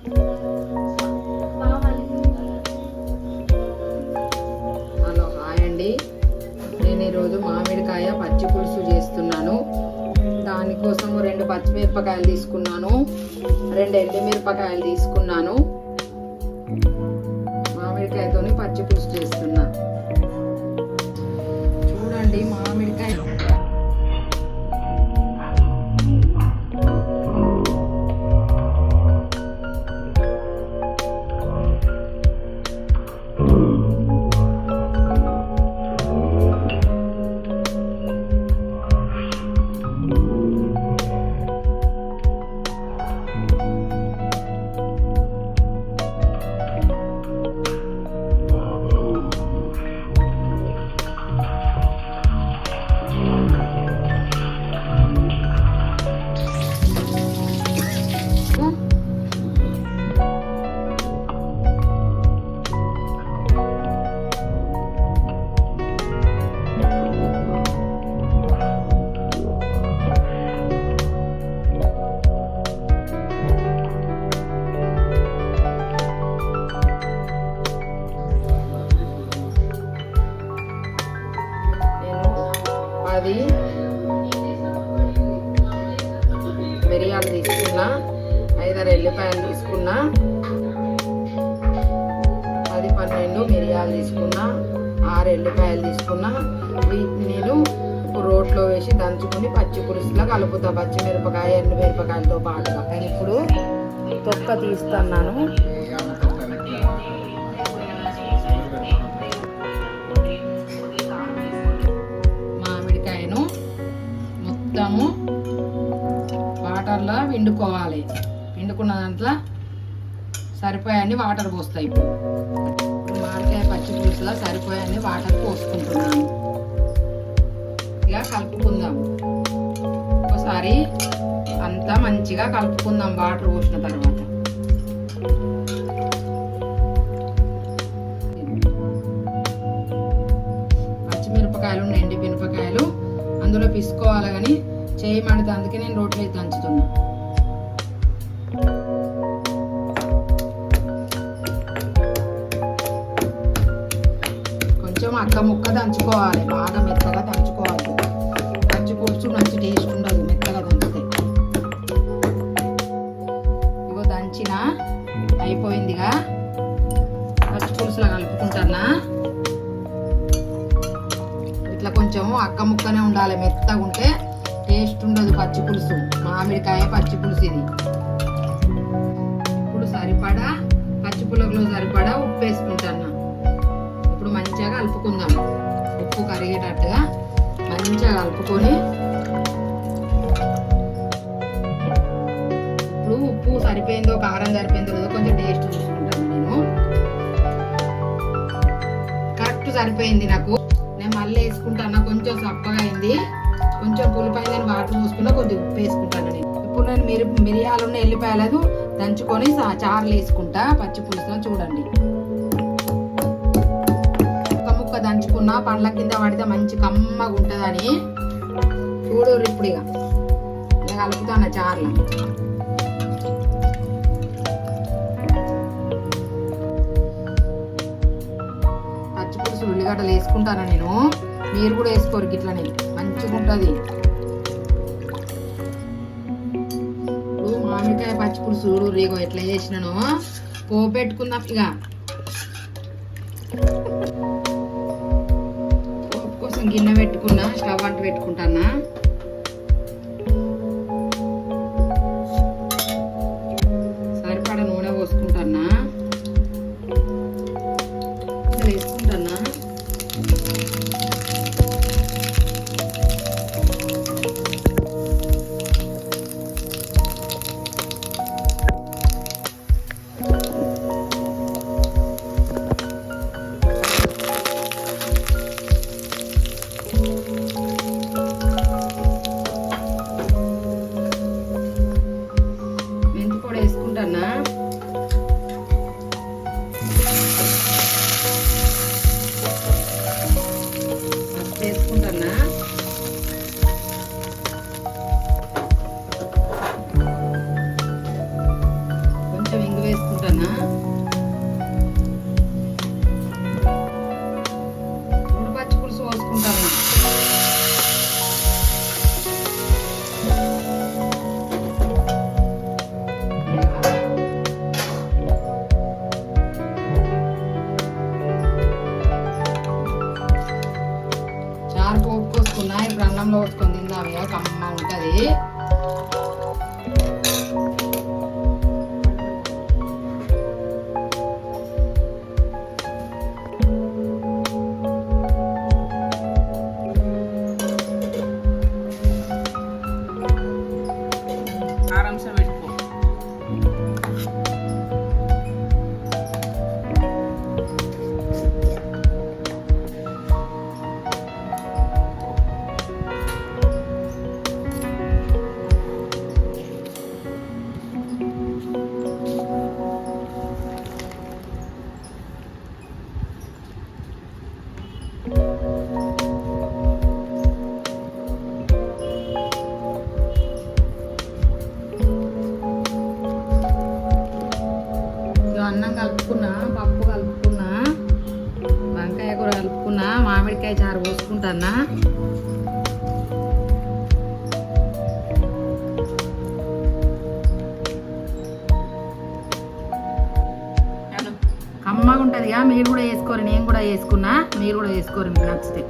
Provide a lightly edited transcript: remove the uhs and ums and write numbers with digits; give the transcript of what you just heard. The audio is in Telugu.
హలో హాయ్ అండి. నేను ఈరోజు మామిడికాయ పచ్చి పులుసు చేస్తున్నాను. దానికోసం 2 పచ్చిమిరపకాయలు తీసుకున్నాను, 2 ఎండుమిరపకాయలు తీసుకున్నాను. మామిడికాయతోని పచ్చి పులుసు చేస్తున్నా. చూడండి మామిడికాయ అది మిరియాలు తీసుకున్నా, 5-6 ఎల్లిపాయలు తీసుకున్నా, 10-12 మిరియాలు తీసుకున్నా, 6 ఎల్లిపాయలు తీసుకున్నా. వీటిని నేను రోట్లో వేసి దంచుకుని పచ్చి పులుసులా కలుపుతా, పచ్చిమిరపకాయ ఎండుమిరపకాయలతో పాటుగా. నేను ఇప్పుడు తొక్క తీస్తున్నాను. మొత్తము వాటర్లో పిండుకోవాలి. పిండుకున్న దాంట్లో సరిపోయాన్ని వాటర్ పోస్తాయి. ఇప్పుడు మామిడికాయ పచ్చి పులుసులో సరిపోయాన్ని వాటర్ పోసుకుంటున్నాను. ఇక కలుపుకుందాం. ఒకసారి అంతా మంచిగా కలుపుకుందాం వాటర్ పోసిన తర్వాత. పచ్చిమిరపకాయలు, ఎండి మిరపకాయలు అందులో పిసుకోవాలి, కానీ చేయమంటే అందుకే నేను రోట్లో దంచుతున్నా. కొంచెం అక్క ముక్క దంచుకోవాలి, బాగా మెత్తగా దంచుకోవాలి. పచ్చి పులుసు మంచి టేస్ట్ ఉండదు మెత్తగా దంచితే. ఇగో దంచిన అయిపోయిందిగా, పచ్చి పులుసులా కలుపుకుంటున్నా. ఇట్లా కొంచెం అక్క ముక్కనే ఉండాలి, మెత్తగా ఉంటే టేస్ట్ ఉండదు పచ్చి పులుసు. మామిడికాయ పచ్చి పులుసు ఇది. ఇప్పుడు సరిపడా పచ్చి పులుసులో సరిపడా ఉప్పు వేసుకుంటాను. ఇప్పుడు మంచిగా కలుపుకుందాం. ఉప్పు కరిగేటట్టుగా మంచిగా కలుపుకొని, ఇప్పుడు ఉప్పు సరిపోయిందో కారం సరిపోయిందో లేదో కొంచెం టేస్ట్ చూసుకుంటాను. నేను కరెక్ట్ సరిపోయింది నాకు. నేను మళ్ళీ వేసుకుంటాను. కొంచెం చప్పగా అయింది, కొంచెం పులిపైన వాటర్ పోసుకున్నా, కొద్దిగా ఉప్పు వేసుకుంటాను. నేను ఇప్పుడు నేను మిరియాలు ఉన్న ఎల్లిపాయలు దంచుకొని చారులు వేసుకుంటా పచ్చి పులుసులో. చూడండి, ముక్క దంచుకున్నా పండ్ల కింద పడితే మంచి కమ్మగా ఉంటుందని చూడు. ఇప్పుడు ఇక ఇలా కలుపుతాను చారులో. పచ్చి పులుసు ఉల్లిగడ్డలు వేసుకుంటాను నేను, మీరు కూడా వేసుకోరు ఇట్లనే మంచిగా ఉంటుంది. ఇప్పుడు మామిడికాయ పచ్చి పులుసు చూడు రేగో ఎట్లా చేసినానో. పోపు పెట్టుకుందాం. ఇక పోపు కోసం గిన్నె పెట్టుకున్నా, స్టవ్ అంటు పెట్టుకుంటానా. సరిపడా నూనె పోసుకుంటానా, వేసుకుంటానా. వేసుకుంటానా. ఇప్పుడు పచ్చి పులుసు పోసుకుంటాను. చారు పోపు పోసుకున్నా. ఇప్పుడు అన్నంలో పోసుకొని తిందాం. ఇక కమ్మ ఉంటుంది. ఆరాంసే పెట్టుకో. అన్నం కలుపుకున్నా, పప్పు కలుపుకున్నా, వంకాయ కూర కలుపుకున్నా, మామిడికాయ చారు పోసుకుంటానా. కమ్మగా ఉంటుంది. మీరు కూడా వేసుకోరు, నేను కూడా వేసుకున్నా. మీరు కూడా వేసుకోరు, మీకు నచ్చితే.